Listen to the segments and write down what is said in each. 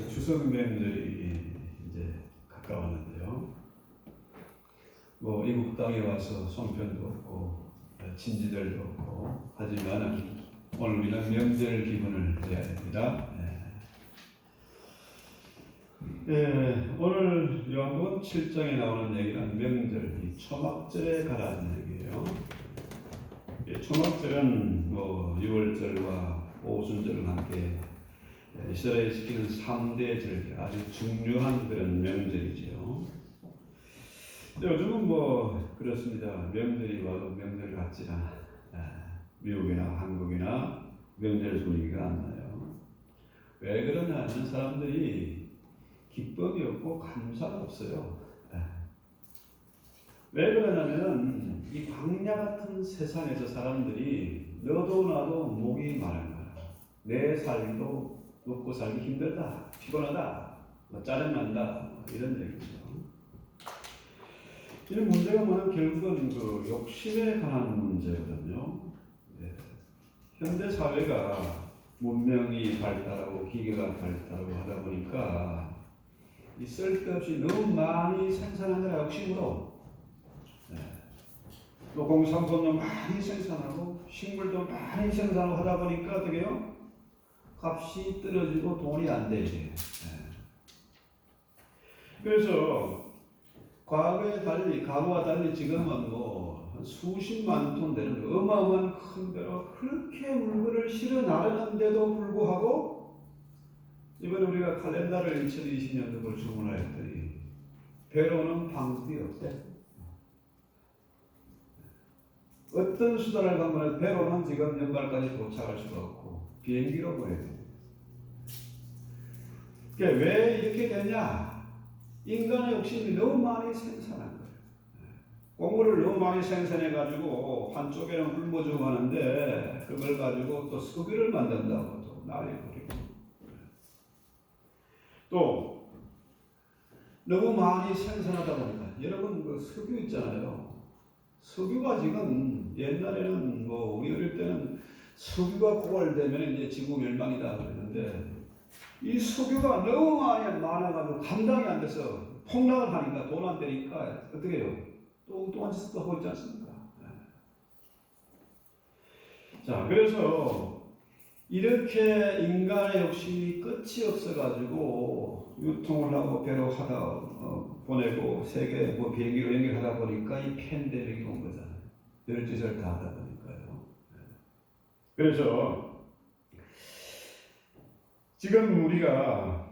추석 명절이 이제 가까웠는데요. 뭐 이국 땅에 와서 송편도 없고 친지들도 없고 하지만 오늘 우리는 명절 기분을 내야 됩니다. 오늘 요한복음 7장에 나오는 얘기는 명절, 이 초막절에 관한 얘기예요. 초막절은 뭐 6월절과 오순절을 함께 이스라엘 지키는 3대 절기, 아주 중요한 그런 명절이지요. 요즘은 뭐 그렇습니다. 명절이 와도 명절 같지가 미국이나 한국이나 명절 분위기가 안 나요. 왜 그러냐면 사람들이 기쁨이 없고 감사가 없어요. 왜 그러냐면 이 광야 같은 세상에서 사람들이 너도 나도 목이 마른 거야. 내 삶도 먹고 살기 힘들다, 피곤하다, 짜증난다, 이런 얘기죠. 이 문제가 뭐냐면 결국은 그 욕심에 관한 문제거든요. 현대 사회가 문명이 발달하고 기계가 발달하고 하다 보니까 이 쓸데없이 너무 많이 생산하느라 욕심으로 또 공산품도 많이 생산하고 식물도 많이 생산하고 하다 보니까 어떻게 해요? 값이 떨어지고 돈이 안 되지. 그래서 과거와 달리 지금은 뭐 수십만 톤 되는 어마어마한 큰 배로 그렇게 물건을 실어 나르는데도 불구하고 이번에 우리가 칼렌더를 2020년도를 주문하였더니 배로는 방법이 없대. 어떤 수단을 방문해도 배로는 지금 연말까지 도착할 수가 없고 비행기로 보내야 됩니다. 그러니까 왜 이렇게 됐냐? 인간의 욕심이 너무 많이 생산한 거예요. 곡물을 너무 많이 생산해가지고 한쪽에는 굶어주고 하는데 그걸 가지고 또 석유를 만든다고 또 난리 부리고 또 너무 많이 생산하다 보니까 여러분 그 석유 있잖아요. 석유가 지금 옛날에는 뭐 우리 어릴 때는 석유가 고갈되면 이제 지구 멸망이다 그랬는데 이 석유가 너무 많아가지고 감당이 안 돼서 폭락을 하니까 돈 안 되니까 어떻게 해요? 또 엉뚱한 짓을 또 하고 있지 않습니까? 자, 그래서 이렇게 인간의 욕심이 끝이 없어가지고 유통을 하고 배로 하다 보내고 세계 뭐 비행기로 연결하다 보니까 이 팬데믹이 온 거잖아요. 별짓을 다 하다 보니까요. 그래서 지금 우리가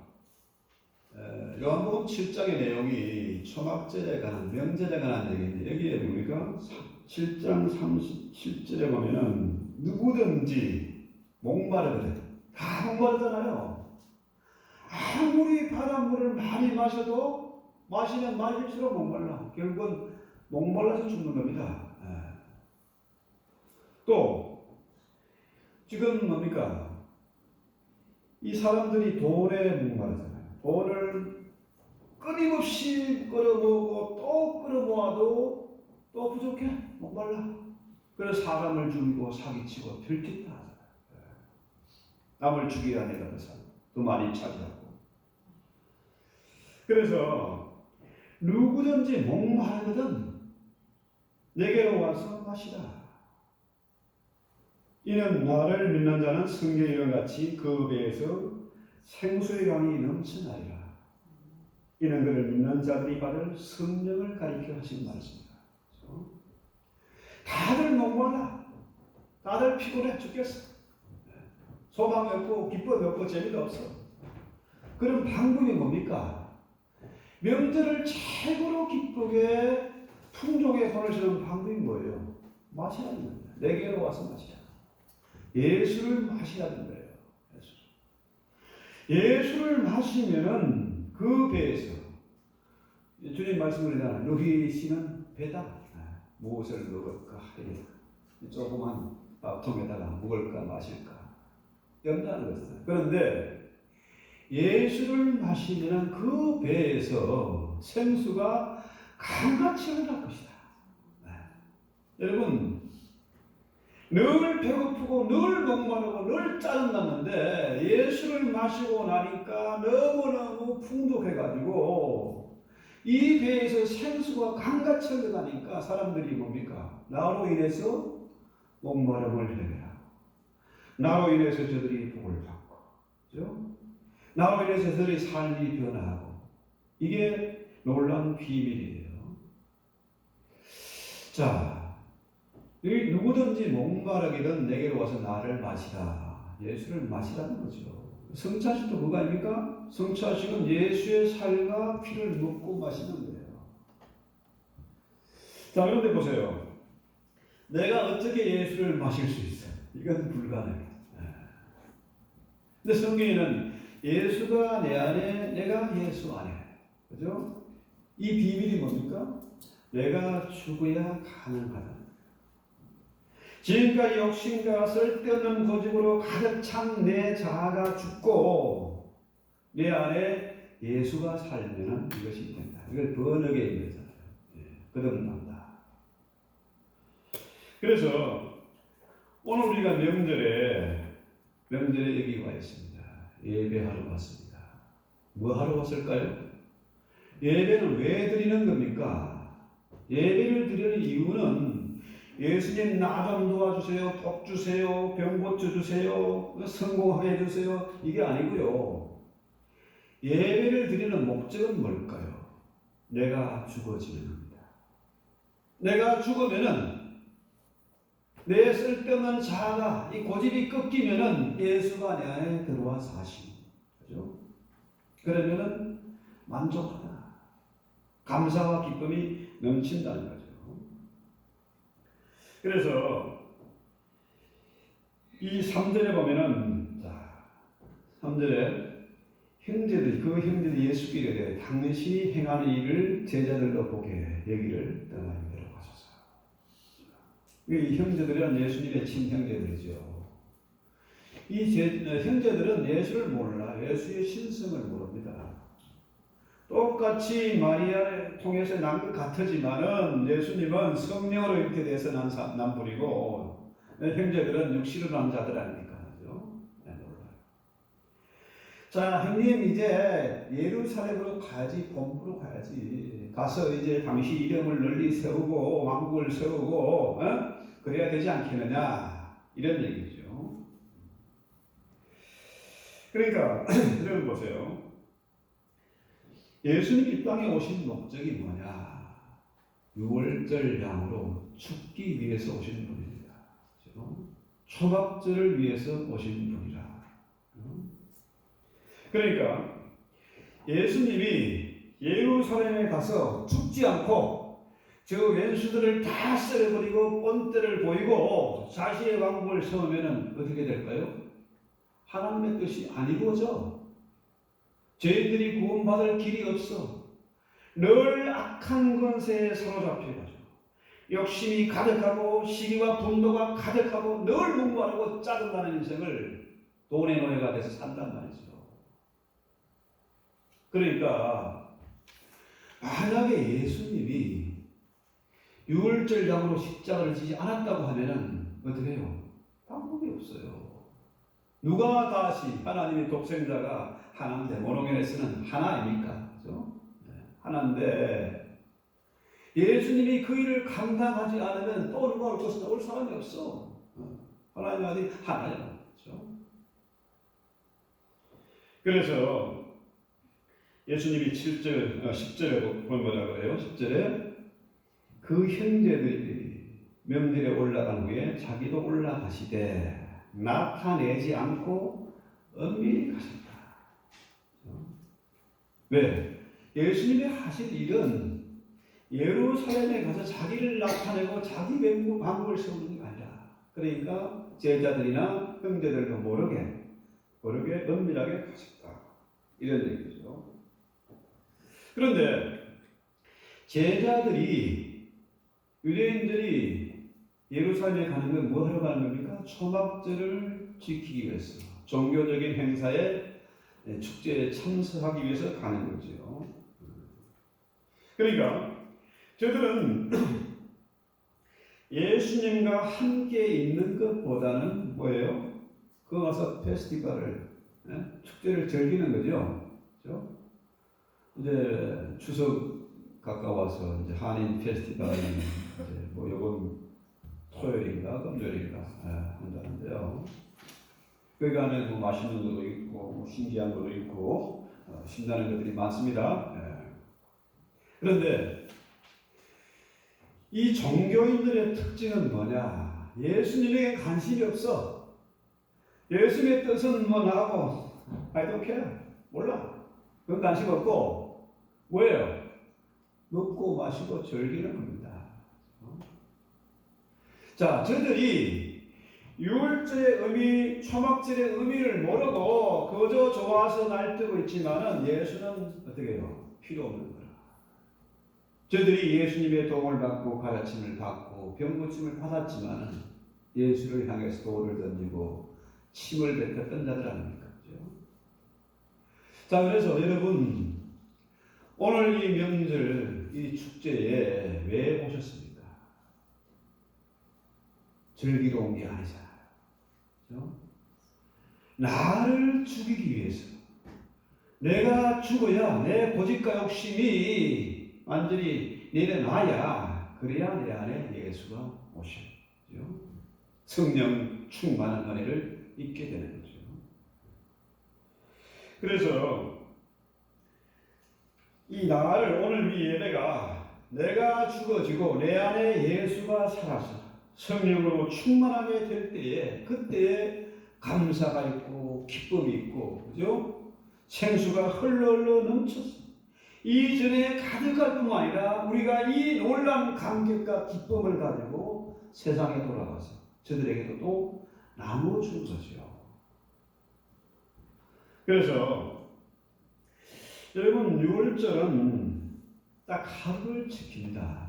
요한복음 7장의 내용이 초막절에 관한 명절에 관한 얘기인데 여기에 우리가 7장 37절에 보면은 누구든지 목마르거든 다 목마르잖아요. 아무리 바닷물을 많이 마셔도 마시면 마실수록 목말라. 결국은 목말라서 죽는 겁니다. 또 지금 뭡니까? 이 사람들이 돈에 목마르잖아요. 돈을 끊임없이 끌어모으고 또 끌어모아도 또 부족해. 목말라. 그래서 사람을 죽이고 사기치고 들kit다 하잖아요. 남을 죽이라 내가 더 많이 차지하고. 그래서 누구든지 목마르거든 내게로 와서 마시라. 이는 나를 믿는 자는 성경에 이런 같이 그 배에서 생수의 강이 넘쳐나리라. 이는 그를 믿는 자들이 받을 성령을 가리켜 하신 말씀이다. 다들 목말라. 다들 피곤해 죽겠어. 소망이 없고 기쁨이 없고 재미도 없어. 그럼 방법이 뭡니까? 명절을 최고로 기쁘게 풍족에 보내시는 방법이 뭐예요? 마시라는 겁니다. 내게로 와서 마시라. 예수를 마셔야 된대요. 예수를 마시면은 그 배에서 주님 말씀을 너희 씨는 배다. 무엇을 먹을까 하리라. 조그만 밥통에다가 먹을까 마실까 염다는 것이다. 그런데 예수를 마시면은 그 배에서 생수가 강같이 흘러갈 것이다. 여러분 늘 배고프고 늘 목마르고 늘 짜증났는데 예수를 마시고 나니까 너무너무 풍족해가지고 이 배에서 생수가 강같이 흘러가니까 사람들이 뭡니까? 나로 인해서 목마름을 해결하고 나로 인해서 저들이 복을 받고, 그죠? 나로 인해서 저들이 삶이 변화하고, 이게 놀라운 비밀이에요. 자, 누구든지 목마르기든 내게로 와서 나를 마시라. 예수를 마시라는 거죠. 성찬식도 그거 아닙니까? 성찬식은 예수의 살과 피를 먹고 마시는 거예요. 자, 그런데 보세요. 내가 어떻게 예수를 마실 수 있어요? 이건 불가능해요. 근데 성경에는 예수가 내 안에, 내가 예수 안에. 그죠? 이 비밀이 뭡니까? 내가 죽어야 가능하다. 지금까지 욕심과 쓸데없는 고집으로 가득 찬 내 자아가 죽고 내 안에 예수가 살면 이것이 된다. 이걸 번역에 있는 거듭난다. 그래서 오늘 우리가 명절에 여기 와 있습니다. 예배하러 왔습니다. 뭐 하러 왔을까요? 예배는 왜 드리는 겁니까? 예배를 드리는 이유는 예수님 나 좀 도와주세요, 복 주세요, 병 고쳐주세요, 성공하게 해주세요, 이게 아니고요. 예배를 드리는 목적은 뭘까요? 내가 죽어지는 겁니다. 내가 죽으면은 내 쓸데없는 자아가, 이 고집이 꺾이면은 예수가 내 안에 들어와 사시는 거죠. 그러면은 만족하다. 감사와 기쁨이 넘친다는 거죠. 그래서 이 3절에 보면은, 자, 3절에 그 형제들이 예수께 이르되 당신이 행하는 일을 제자들도 보게 여기를 떠나니라 하소서. 이 형제들은 예수님의 친형제들이죠. 이 형제들은 예수를 몰라. 예수의 신성을 모릅니다. 똑같이 마리아를 통해서 난 것 같지만은 예수님은 성령으로 이렇게 돼서 난 분이고 형제들은 육신으로 난 자들 아닙니까? 그죠? 네, 몰라요. 자, 형님 이제 예루살렘으로 가야지, 본부로 가야지. 가서 이제 당시 이름을 널리 세우고 왕국을 세우고 그래야 되지 않겠느냐, 이런 얘기죠. 그러니까 여러분 보세요. 예수님 이 땅에 오신 목적이 뭐냐? 유월절 양으로 죽기 위해서 오신 분입니다. 초막절을 위해서 오신 분이라. 그러니까 예수님이 예루살렘에 가서 죽지 않고 저 왼수들을 다 썰어버리고 본때를 보이고 자신의 왕국을 세우면 어떻게 될까요? 하나님의 뜻이 안 이루어져. 죄인들이 구원받을 길이 없어. 늘 악한 권세에 사로잡혀가지고 욕심이 가득하고 시기와 분노가 가득하고 늘 목마르고 짜증나는 인생을 돈의 노예가 돼서 산단 말이죠. 그러니까 만약에 예수님이 유월절 양으로 십자가를 지지 않았다고 하면은 어떻게 해요? 방법이 없어요. 누가 다시 하나님의 독생자가 하나인데 모노게네스는 하나 아닙니까? 그죠? 하나인데 예수님이 그 일을 감당하지 않으면 또 누가 올 것이다. 올 사람이 없어. 하나님 아들 하나예요. 그렇죠? 그래서 예수님이 10절에 보면 뭐라고 해요? 10절에 그 형제들이 명절에 올라간 후에 자기도 올라가시되 나타내지 않고 엄밀히 가셨다. 왜? 예수님이 하실 일은 예루살렘에 가서 자기를 나타내고 자기 왕국을 세우는 게 아니라, 그러니까 제자들이나 형제들도 모르게 엄밀하게 가셨다. 이런 얘기죠. 그런데 제자들이, 유대인들이 예루살렘에 가는 건 뭐 하러 가는 겁니까? 초막절을 지키기 위해서, 종교적인 행사에, 축제에 참석하기 위해서 가는 거죠. 그러니까 저들은 예수님과 함께 있는 것보다는 뭐예요? 그 가서 페스티벌을, 축제를 즐기는 거죠. 그렇죠? 이제 추석 가까워서 이제 한인 페스티벌이 이제 뭐 요번 토요일인가 금요일인가 한다는데요. 거기 가면 뭐 맛있는 것도 있고 뭐 신기한 것도 있고 신나는 것들이 많습니다. 그런데 이 종교인들의 특징은 뭐냐? 예수님에게 관심이 없어. 예수님의 뜻은 뭐 나하고 I don't care. 몰라. 그건 관심 없고 뭐예요? 먹고 마시고 즐기는 겁니다. 자, 저들이 유월절의 의미, 초막절의 의미를 모르고 그저 좋아서 날뛰고 있지만은 예수는 어떻게 해요? 필요 없는 거라. 저들이 예수님의 도움을 받고 가르침을 받고 병고침을 받았지만은 예수를 향해서 돌을 던지고 침을 뱉었던 자들 아닙니까? 그죠? 자, 그래서 여러분 오늘 이 명절, 이 축제에 왜 오셨습니까? 즐기러 온 게 아니잖아요. 그렇죠? 나를 죽이기 위해서. 내가 죽어야 내 고집과 욕심이 완전히 내려놔야 그래야 내 안에 예수가 오셔요. 성령 충만한 은혜를 입게 되는 거죠. 그래서 이 나를 오늘 이 예배가 내가 죽어지고 내 안에 예수가 살아서 성령으로 충만하게 될 때에 그때에 감사가 있고 기쁨이 있고 그죠? 생수가 흘러 넘쳤어. 이전에 가득할 뿐만 아니라 우리가 이 놀라운 감격과 기쁨을 가지고 세상에 돌아가서 저들에게도 또 나눠준 거죠. 그래서 여러분 6월절은 딱 하루를 지킵니다.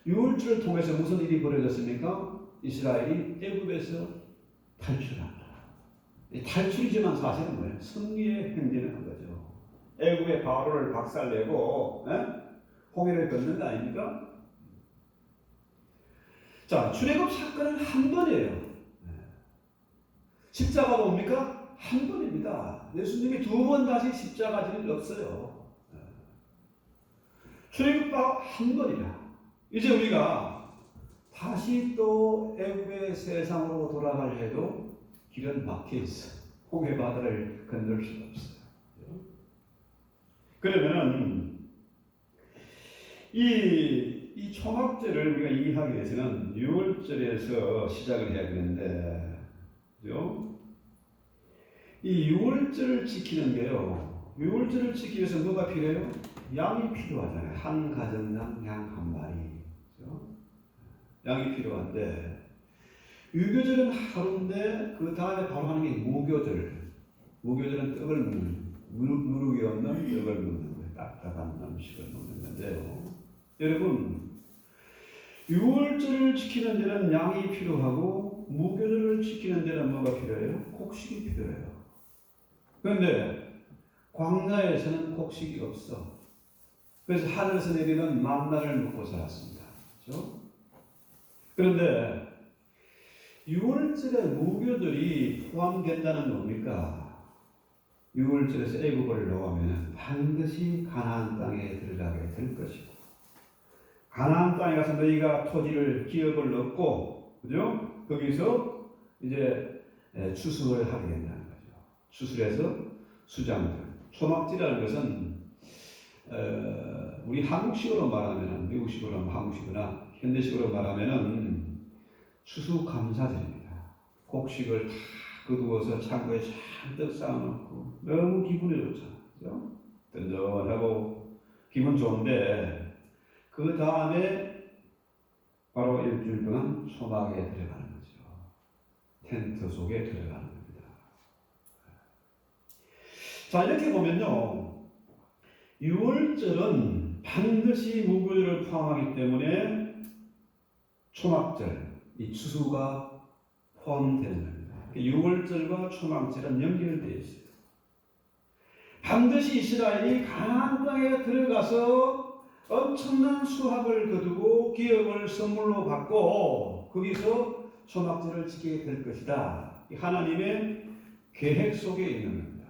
6월절을 통해서 무슨 일이 벌어졌습니까? 이스라엘이 애굽에서 탈출합니다. 탈출이지만 사실은 뭐예요? 승리의 행진을 한 거죠. 애굽의 바로를 박살내고 홍해를 건넌 거 아닙니까? 자, 출애굽 사건은 한 번이에요. 십자가가 뭡니까? 한 번입니다. 예수님이 두 번 다시 십자가 질 일 없어요. 출애굽 한 번이야. 이제 우리가 다시 또 애굽의 세상으로 돌아갈 해도 길은 막혀 있어. 홍해 바다를 건널 수가 없어요. 그러면은 이 초막절을 우리가 이해하기 위해서는 6월절에서 시작을 해야 되는데, 그죠? 이 6월절을 지키는 게요. 6월절을 지키기 위해서 뭐가 필요해요? 양이 필요하잖아요. 한 가정당 양 한 마리. 그죠? 양이 필요한데, 유교절은 하루인데 그 다음에 바로 하는 게 무교절. 무교절은 떡을 먹는, 누룩이 없는 떡을 먹는 거예요. 딱딱한 음식을 먹는 건데요. 여러분, 6월절을 지키는 데는 양이 필요하고 무교절을 지키는 데는 뭐가 필요해요? 곡식이 필요해요. 그런데 광야에서는 곡식이 없어. 그래서 하늘에서 내리는 만나를 먹고 살았습니다. 그렇죠? 그런데 6월절에 무교절이 포함된다는 뭡니까? 6월절에서 애굽을 나오면 반드시 가나안 땅에 들어가게 될 것이고, 가나안 땅에 가서 너희가 토지를 기업을 얻고, 그죠? 거기서 이제 추수를 하게 된다는 거죠. 추수해서 수장들. 초막절이라는 것은 우리 한국식으로 말하면, 미국식으로 한국식이나 현대식으로 말하면은 추수감사절입니다. 곡식을 다 거두어서 창고에 잔뜩 쌓아놓고 너무 기분이 좋잖아요. 그죠? 든든하고 기분 좋은데 그 다음에 바로 일주일 동안 초막에 들어가는 거죠. 텐트 속에 들어가는 겁니다. 자, 이렇게 보면요. 6월절은 반드시 무교절을 포함하기 때문에 초막절, 이 추수가 포함되는 겁니다. 6월절과 초막절은 연결되어 있어요. 반드시 이스라엘이 가나안 땅에 들어가서 엄청난 수확을 거두고 기업을 선물로 받고 거기서 초막절을 지키게 될 것이다. 하나님의 계획 속에 있는 겁니다.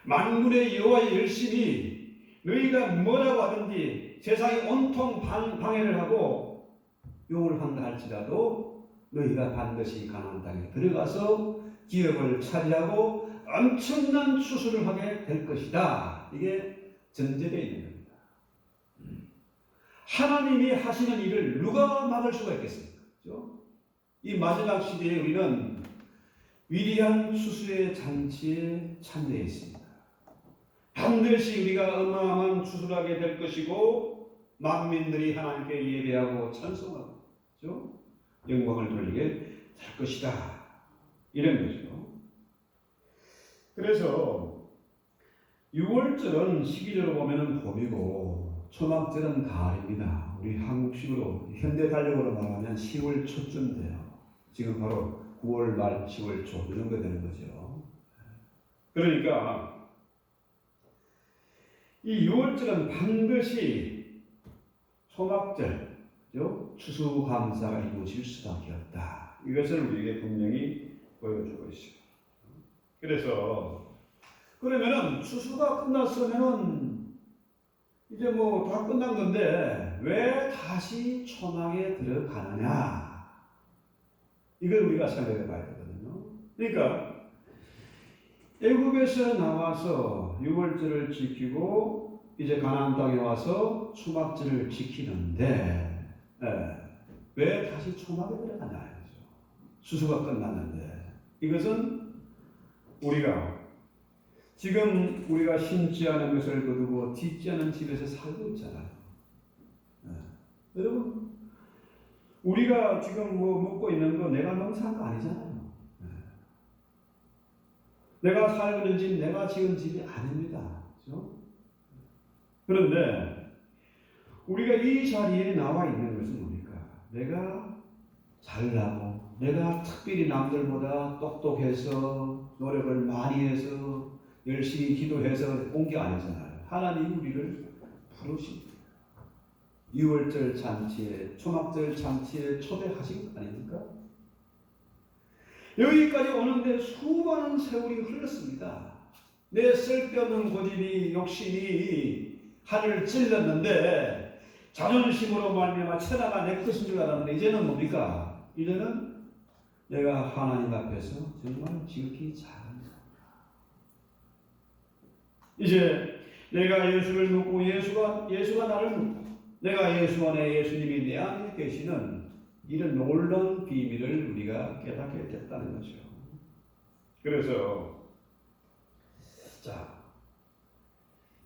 만군의 여호와의 열심히 너희가 뭐라고 하든지 세상이 온통 방해를 하고 욕을 한다 할지라도 너희가 반드시 가나안 땅에 들어가서 기업을 차지하고 엄청난 추수를 하게 될 것이다. 이게 전제되어 있는 겁니다. 하나님이 하시는 일을 누가 막을 수가 있겠습니까? 그렇죠? 이 마지막 시대에 우리는 위대한 추수의 잔치에 참여해 있습니다. 반드시 우리가 어마어마한 추수를 하게 될 것이고 만민들이 하나님께 예배하고 찬송하고 그렇죠? 영광을 돌리게 될 것이다. 이런 거죠. 그래서 6월절은 시기적으로 보면 봄이고 초막절은 가을입니다. 우리 한국식으로 현대 달력으로 말하면 10월 초쯤 돼요. 지금 바로 9월 말 10월 초 이 정도 되는 거죠. 그러니까 이 6월절은 반드시 초막절, 추수감사가 이루어질 수밖에 없다. 이것을 우리에게 분명히 보여주고 있습니다. 그래서 그러면은 추수가 끝났으면은 이제 뭐 다 끝난 건데 왜 다시 초막에 들어가느냐? 이걸 우리가 생각해 봐야 되거든요. 그러니까 애굽에서 나와서 6월절을 지키고 이제 가나안 땅에 와서 초막절을 지키는데 왜 다시 초막에 들어가냐 이거죠. 추수가 끝났는데 이것은 우리가 지금 우리가 심지 않은 것을 거두고 짓지 않은 집에서 살고 있잖아요. 여러분 우리가 지금 뭐 먹고 있는 거 내가 농사한 거 아니잖아요. 내가 살고 있는 집, 내가 지은 집이 아닙니다. 그렇죠? 그런데 우리가 이 자리에 나와 있는 것은 뭡니까? 내가 잘나고 내가 특별히 남들보다 똑똑해서 노력을 많이 해서 열심히 기도해서 온 게 아니잖아요. 하나님이 우리를 부르십니다. 6월절 잔치에, 초막절 잔치에 초대하신 거 아닙니까? 여기까지 오는데 수많은 세월이 흘렀습니다. 내 쓸데없는 고집이 욕심이 하늘을 찔렀는데 자존심으로 말미암아 천하가 내 것인 줄 알았는데 이제는 뭡니까? 이제는 내가 하나님 앞에서 정말 지극히 잘합니다. 이제 내가 예수를 묻고 예수가 나를 묻고 내가 예수 안에 예수님이 내 안에 계시는 이런 놀라운 비밀을 우리가 깨닫게 됐다는 거죠. 그래서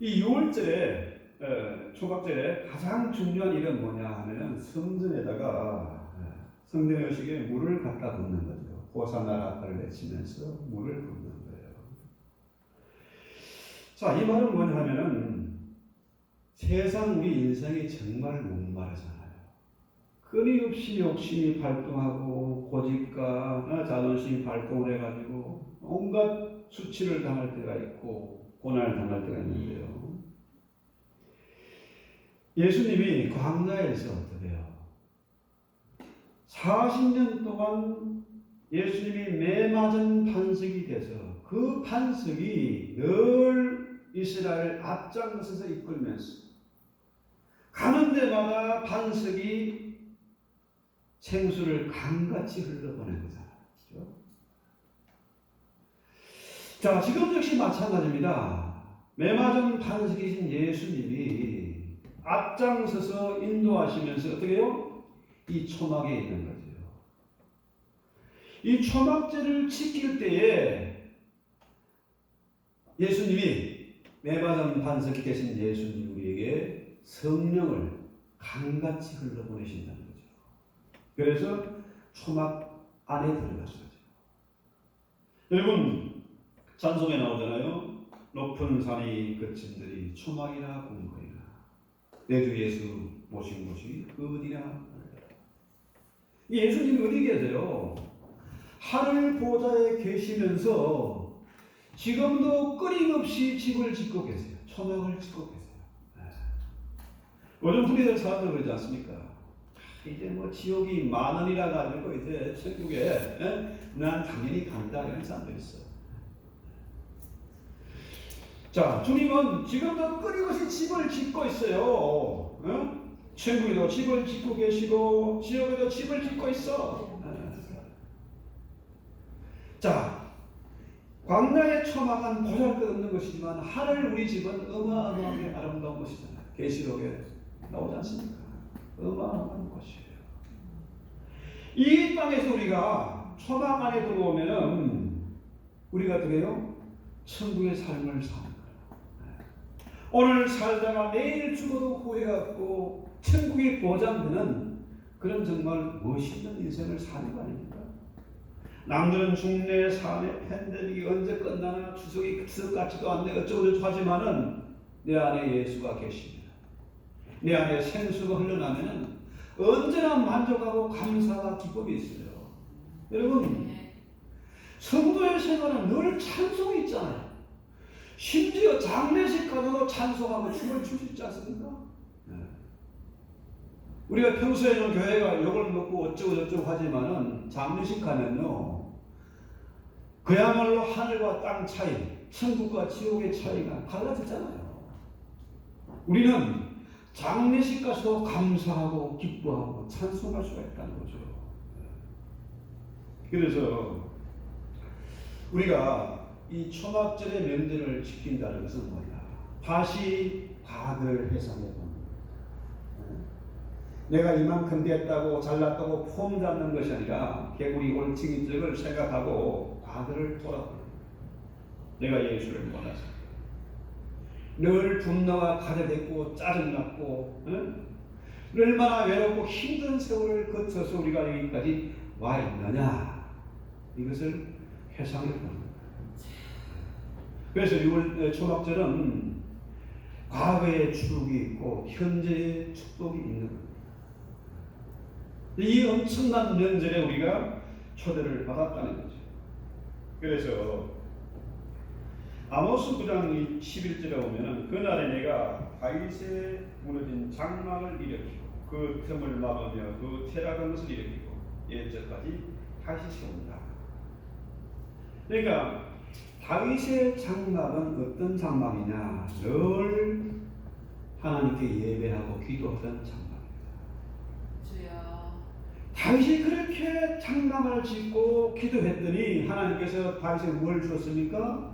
이 6월절에 초막절에 가장 중요한 일은 뭐냐 하면은 성전에다가 성전 의식에 물을 갖다 붓는 거죠. 호산나 라파를 외치면서 물을 붓는 거예요. 자, 이 말은 뭐냐 하면은 세상 우리 인생이 정말 목마르잖아요. 끊임없이 욕심이 발동하고 고집과 자존심이 발동을 해가지고 온갖 수치를 당할 때가 있고 고난을 당할 때가 있는데요. 예수님이 광야에서 어떻게 해요? 40년 동안 예수님이 매맞은 반석이 돼서 그 반석이 늘 이스라엘 앞장서서 이끌면서 가는 데마다 반석이 생수를 강같이 흘러보낸 거잖아요. 그렇죠? 자, 지금 역시 마찬가지입니다. 매맞은 반석이신 예수님이 앞장서서 인도하시면서 어떻게 해요? 이 초막에 있는 거죠. 이 초막제를 지킬 때에 예수님이 매맞은 반석이 되신 예수님 우리에게 성령을 강같이 흘러보내신다는 거죠. 그래서 초막 안에 들어갔어요. 여러분 찬송에 나오잖아요. 높은 산이 거친들이 초막이나 궁궐이나 내 주 예수 모신 곳이 어디냐. 예수님이 어디 계세요? 하늘 보좌에 계시면서 지금도 끊임없이 집을 짓고 계세요. 초막을 짓고 계세요. 요즘 흔히들 사람들 그러지 않습니까? 이제 뭐 지옥이 10,000원이라 가지고 이제 천국에 난 당연히 간다 이런 사람들 있어. 자, 주님은 지금도 끊임없이 집을 짓고 있어요. 천국에도 집을 짓고 계시고 지옥에도 집을 짓고 있어. 자, 광야에 처막은 보잘것없는 것이지만 하늘 우리 집은 어마어마하게 아름다운 것이잖아요. 계시록에 나오지 않습니까? 어마어마한 것이에요. 이 땅에서 우리가 초막 안에 들어오면은 우리가 어떻게 해요? 천국의 삶을 사는 거예요. 오늘 살다가 내일 죽어도 후회가 없고 천국이 보장되는 그런 정말 멋있는 인생을 사는 거 아닙니까? 남들은 중내 사내 팬데믹이 언제 끝나나 추석이 그것 같지도 않네 어쩌고저쩌고 하지만은 내 안에 예수가 계십니다. 내 안에 생수가 흘러나면은 언제나 만족하고 감사와 기쁨이 있어요. 여러분, 성도의 생활은 늘 찬송이 있잖아요. 심지어 장례식 가서도 찬송하고 춤을 출 수 있지 않습니까? 우리가 평소에는 교회가 욕을 먹고 어쩌고저쩌고 하지만은 장례식 가면요, 그야말로 하늘과 땅 차이, 천국과 지옥의 차이가 달라지잖아요. 우리는 장례식 가서 감사하고 기뻐하고 찬송할 수가 있다는 거죠. 그래서 우리가 이 초막절의 명절을 지킨다는 것은 뭐냐? 다시 과거를 회상해 보는 거예요. 내가 이만큼 됐다고 잘났다고 폼 잡는 것이 아니라 개구리 올챙이 쪽을 생각하고 과거를 돌아보는 거예요. 내가 예수를 몰라서 늘 분노가 가득했고 짜증났고 얼마나 외롭고 힘든 세월을 거쳐서 우리가 여기까지 와 있느냐 이것을 회상해 보는 거예요. 그래서 6월 초막절은 과거의 추억이 있고 현재의 축복이 있는 거예요. 이 엄청난 명절에 우리가 초대를 받았다는 거죠. 그래서 아모스 9장 11절에 보면은 그날에 내가 다윗의 무너진 장막을 일으키고 그 틈을 막으며 그 퇴락한 것을 일으키고 옛적까지 다시 세운다. 그러니까 다윗의 장막은 어떤 장막이냐? 늘 하나님께 예배하고 기도하던 장막입니다. 다윗이 그렇게 장막을 짓고 기도했더니 하나님께서 다윗에 뭘 주었습니까?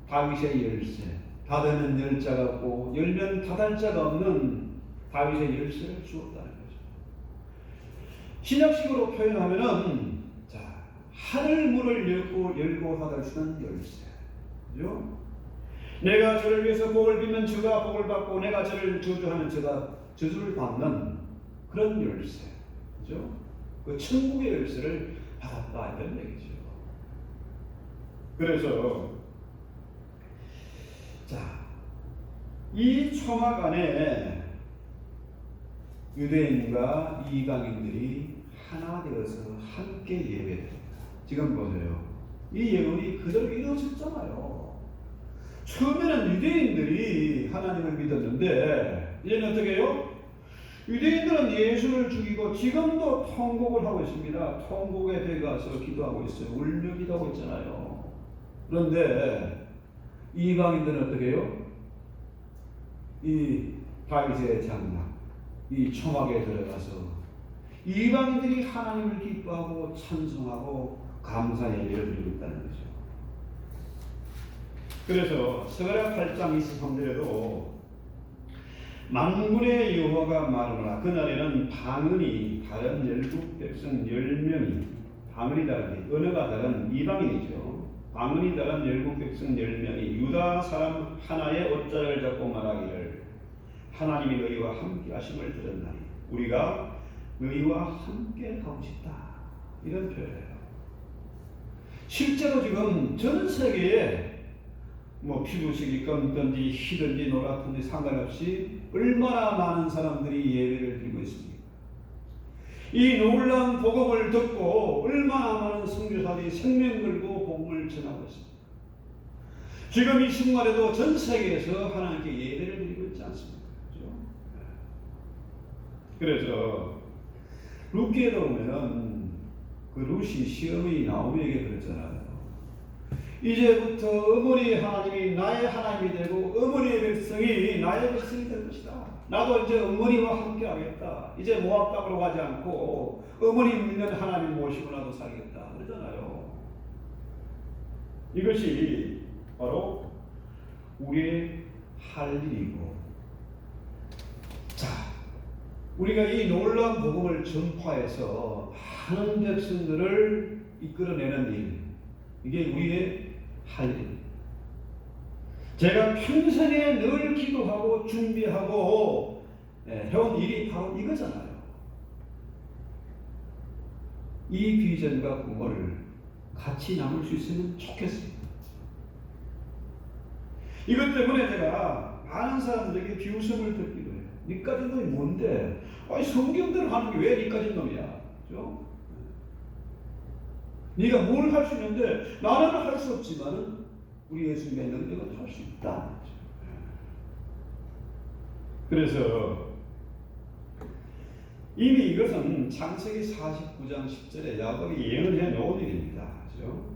다윗의 열쇠, 닫으면 열 자가 없고 열면 닫을 자가 없는 다윗의 열쇠를 주었다는 거죠. 신약식으로 표현하면은 자, 하늘 문을 열고 닫아주는 열쇠, 그죠? 내가 저를 위해서 복을 빌면 저가 복을 받고 내가 저를 저주하면 저가 저주를 받는 그런 열쇠, 그죠? 그 천국의 열쇠를 받았다 이런 얘기죠. 그래서 자, 이 초막 안에 유대인과 이방인들이 하나 되어서 함께 예배드립니다. 지금 보세요. 이 예언이 그대로 이루어졌잖아요. 처음에는 유대인들이 하나님을 믿었는데 이제는 어떻게 해요? 유대인들은 예수를 죽이고 지금도 통곡을 하고 있습니다. 통곡에 들어가서 기도하고 있어요. 울며 기도하고 있잖아요. 그런데 이방인들은 어떻게 해요? 이 다윗의 장막, 이 초막에 들어가서 이방인들이 하나님을 기뻐하고 찬송하고 감사 예배를 드리고 있다는 거죠. 그래서 스가랴 8장 23절에도 만군의 여호와가 말하노라 그날에는 방언이 다른 열국 백성 10명이 방언이 다르니 언어가 다른 이방인이죠. 방언이 다른 열국 백성 10명이 유다 사람 하나의 옷자락을 잡고 말하기를 하나님이 너희와 함께 하심을 들었나니 우리가 너희와 함께 가고 싶다 이런 표현이에요. 실제로 지금 전 세계에 뭐 피부색이 검든지 희든지 노랗든지 상관없이 얼마나 많은 사람들이 예배를 드리고 있습니다. 이 놀라운 복음을 듣고 얼마나 많은 선교사들이 생명 걸고 복음을 전하고 있습니다. 지금 이 순간에도 전 세계에서 하나님께 예배를 드리고 있지 않습니까? 그렇죠? 그래서 룻기에 보면 그 룻이 시어머니 나오미에게 그랬잖아요. 이제부터 어머니 하나님이 나의 하나님이 되고 어머니의 백성이 나의 백성이 될 것이다. 나도 이제 어머니와 함께 하겠다. 이제 모압 땅으로 가지 않고 어머니 믿는 하나님 모시고 나도 살겠다. 그러잖아요. 이것이 바로 우리의 할 일이고, 자, 우리가 이 놀라운 복음을 전파해서 많은 백성들을 이끌어내는 일, 이게 우리의 할 일. 제가 평생에 늘 기도하고 준비하고 해온 일이 바로 이거잖아요. 이 비전과 꿈을 같이 나눌 수 있으면 좋겠습니다. 이것 때문에 제가 많은 사람들에게 비웃음을 듣기도 해요. 니까진 놈이 뭔데? 아니 성경대로 하는 게 왜 니까진 놈이야? 그죠? 네가 뭘 할 수 있는데 나는 할 수 없지만은 우리 예수님의 능력은 할 수 있다. 그래서 이미 이것은 창세기 49장 10절에 야곱이 예언을 해 놓은 일입니다. 그죠?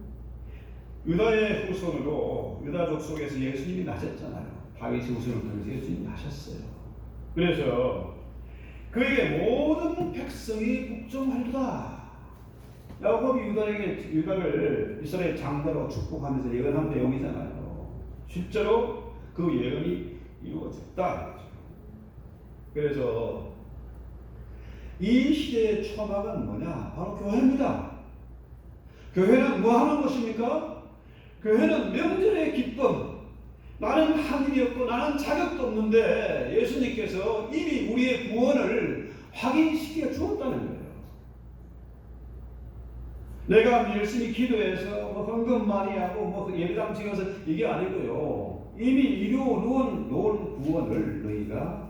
유다의 후손으로 유다족 속에서 예수님이 나셨잖아요. 다윗의 후손을 통해서 예수님이 나셨어요. 그래서 그에게 모든 백성이 복종하리라. 야곱이 유다를 이스라엘 장자로 축복하면서 예언한 내용이잖아요. 실제로 그 예언이 이루어졌다. 그래서 이 시대의 초막은 뭐냐? 바로 교회입니다. 교회는 뭐 하는 것입니까? 교회는 명절의 기쁨. 나는 한 일이 없고 나는 자격도 없는데 예수님께서 이미 우리의 구원을 확인시켜 주었다는 거예요. 내가 열심히 기도해서 뭐 헌금 많이 하고 뭐 예배당 찍어서 이게 아니고요. 이미 이루어놓은 구원을 너희가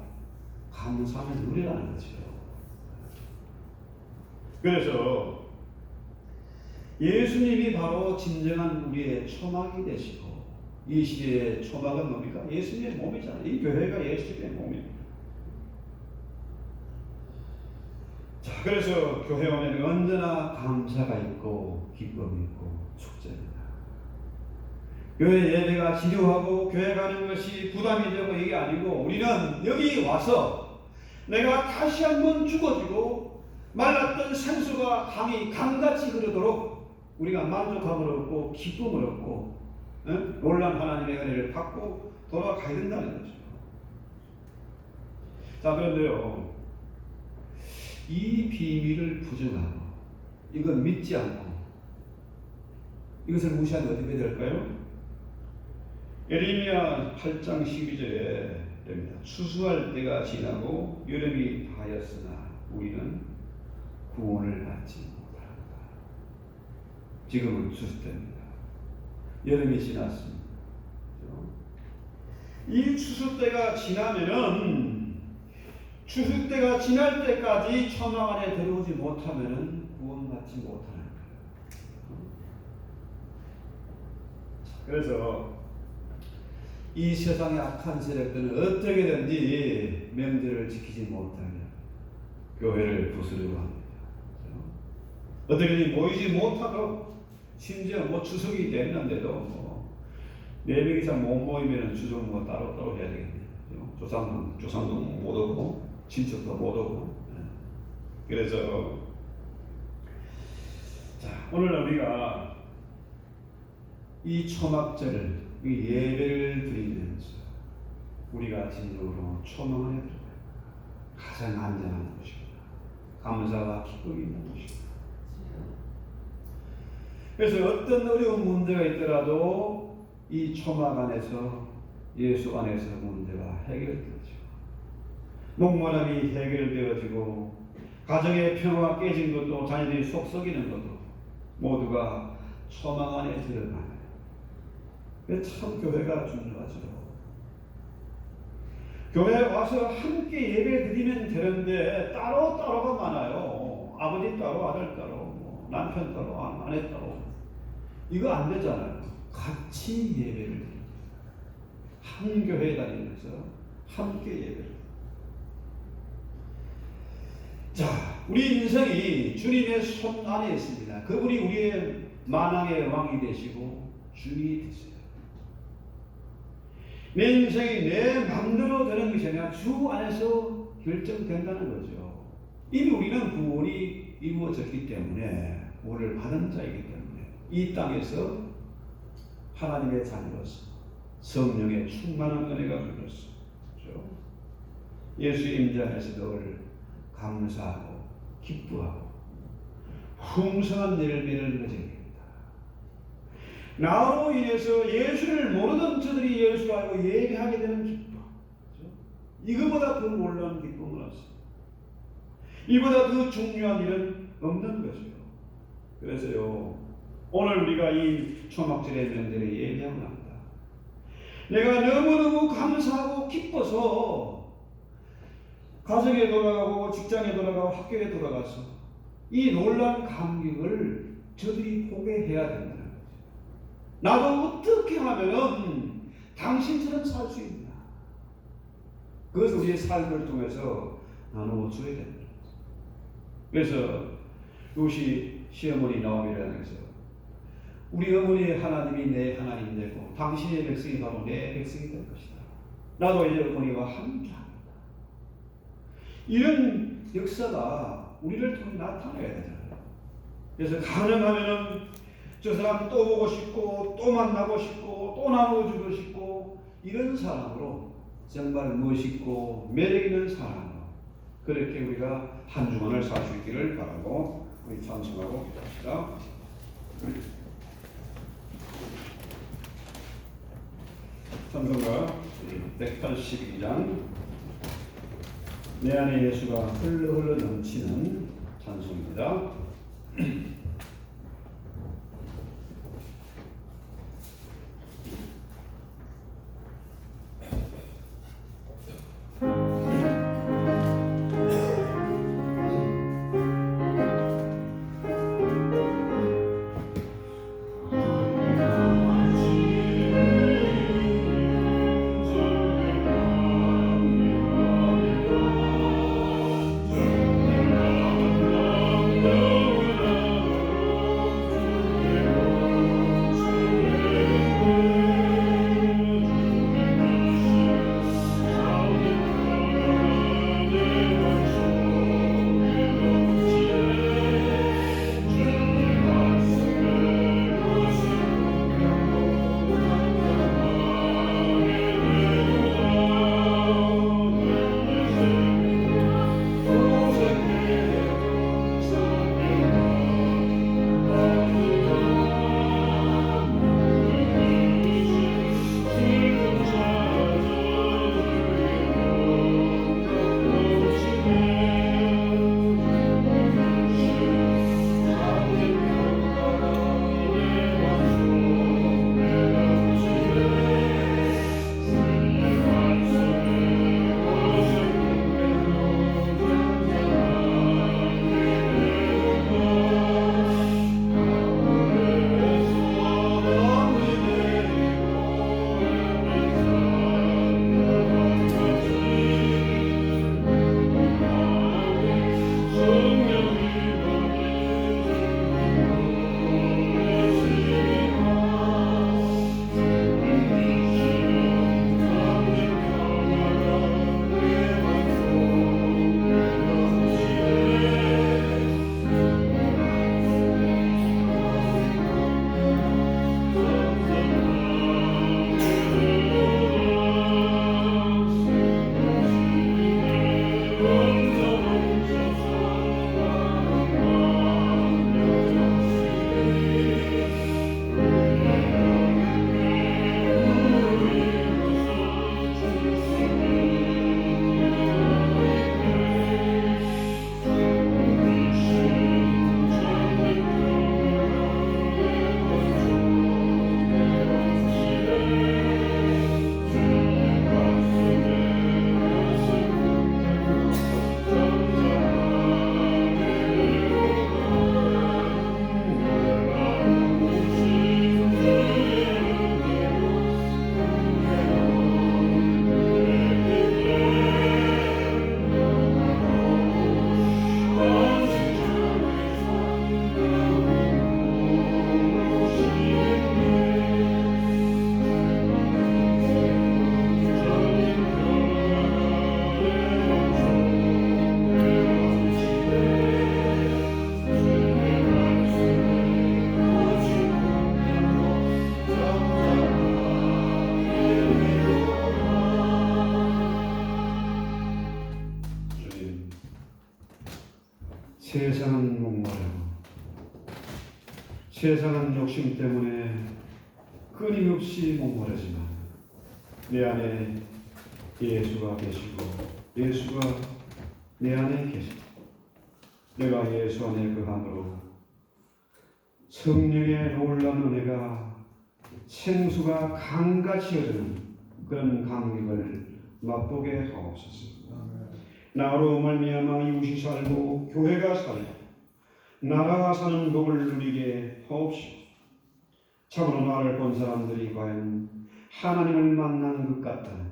감사하며 누리라는 거죠. 그래서 예수님이 바로 진정한 우리의 초막이 되시고, 이 시대의 초막은 뭡니까? 예수님의 몸이잖아요. 이 교회가 예수님의 몸입니다. 자, 그래서 교회 오면 언제나 감사가 있고 기쁨이 있고 축제입니다. 교회 예배가 지루하고 교회 가는 것이 부담이 되고 이게 아니고, 우리는 여기 와서 내가 다시 한번 죽어지고 말랐던 생수가 강이 강같이 흐르도록 우리가 만족함을 얻고 기쁨을 얻고 놀란 하나님의 은혜를 받고 돌아가야 된다는 거죠. 자, 그런데요, 이 비밀을 부정하고 이건 믿지 않고 이것을 무시하면 어떻게 될까요? 예레미야 8장 12절에 됩니다. 추수할 때가 지나고 여름이 다하였으나 우리는 구원을 받지 못한다. 지금은 추수 때입니다. 여름이 지났습니다. 이 추수 때가 지나면은, 추수 때가 지날 때까지 초막 안에 들어오지 못하면은 구원받지 못하는 거예요. 그래서 이 세상의 악한 세력들은 어떻게든지 명절을 지키지 못하면 교회를 부수려고 합니다. 어떻게든지 모이지 못하고, 심지어 뭐 추석이 됐는데도 뭐 4명 이상 못 모이면 추석 뭐 따로 해야 되겠네요. 조상도 못 오고 친척도 못 오고. 그래서 자, 오늘 우리가 이 초막절을, 이 예배를 드리면서 우리가 진정으로 초막을 해드려요. 가장 안전한 곳입니다. 감사와 기쁨이 있는 곳입니다. 그래서 어떤 어려운 문제가 있더라도 이 초막 안에서, 예수 안에서 문제가 해결되죠. 목마름이 해결되어지고 가정의 평화가 깨진 것도, 자녀들이 속 썩이는 것도 모두가 초막 안에 들어가요. 참 교회가 중요하죠. 교회에 와서 함께 예배 드리면 되는데 따로가 많아요. 아버지 따로, 아들 따로, 뭐 남편 따로, 아내 따로. 이거 안 되잖아요. 같이 예배를 드립니다. 한 교회에 다니면서 함께 예배를. 자, 우리 인생이 주님의 손 안에 있습니다. 그분이 우리의 만왕의 왕이 되시고 주인이 되세요. 내 인생이 내 마음대로 되는 것이 아니라 주 안에서 결정된다는 거죠. 이미 우리는 구원이 이루어졌기 때문에 구원을 받은 자이기 때문에 이 땅에서 하나님의 자녀로서 성령의 충만한 은혜가 흘렀어. 그렇죠? 예수 임재 안에서 늘 감사하고 기뻐하고 풍성한 열매를 맺어야 됩니다. 나로 인해서 예수를 모르던 저들이 예수를 알고 예배하게 되는 기쁨, 그렇죠? 이거보다 더 놀라운 기쁨은 없습니다. 이보다 더 중요한 일은 없는 것이요. 그래서요, 오늘 우리가 이 초막절의 명절에 예배하고 납니다. 내가 너무너무 감사하고 기뻐서 가정에 돌아가고 직장에 돌아가고 학교에 돌아가서 이 놀라운 감격을 저들이 보게 해야 된다는 거죠. 나도 어떻게 하면은 당신처럼 살 수 있나? 그것을 우리의 삶을 통해서 나누어 줘야 됩니다. 그래서 이것이 시어머니 나오미라는 것에서 우리 어머니의 하나님이 내 하나님 되고 당신의 백성이 바로 내 백성이 될 것이다. 나도 이제 어머니와 함께합니다. 이런 역사가 우리를 통해 나타나야 되잖아요. 그래서 가능하면은 저 사람 또 보고 싶고 또 만나고 싶고 또 나눠주고 싶고 이런 사람으로 정말 멋있고 매력 있는 사람으로 그렇게 우리가 한 주간을 살 수 있기를 바라고 우리 찬송하고 기도합시다. 찬송가 182장 내 안에 예수가 흘러 넘치는 찬송입니다. 세상은 목마르고 세상은 욕심 때문에 끊임없이 목마르지만 내 안에 예수가 계시고 예수가 내 안에 계시고 내가 예수 안에 거함으로 성령의 놀라운 은혜가 생수가 강같이 흐르는 그런 감격을 맛보게 하옵소서. 나로 말미암아 이웃이 살고 교회가 살고 나라가 사는 복을 누리게 하옵시고 참으로 나를 본 사람들이 과연 하나님을 만난 것 같다는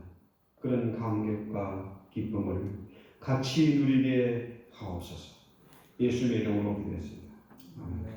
그런 감격과 기쁨을 같이 누리게 하옵소서. 예수의 이름으로 기도했습니다. 아멘.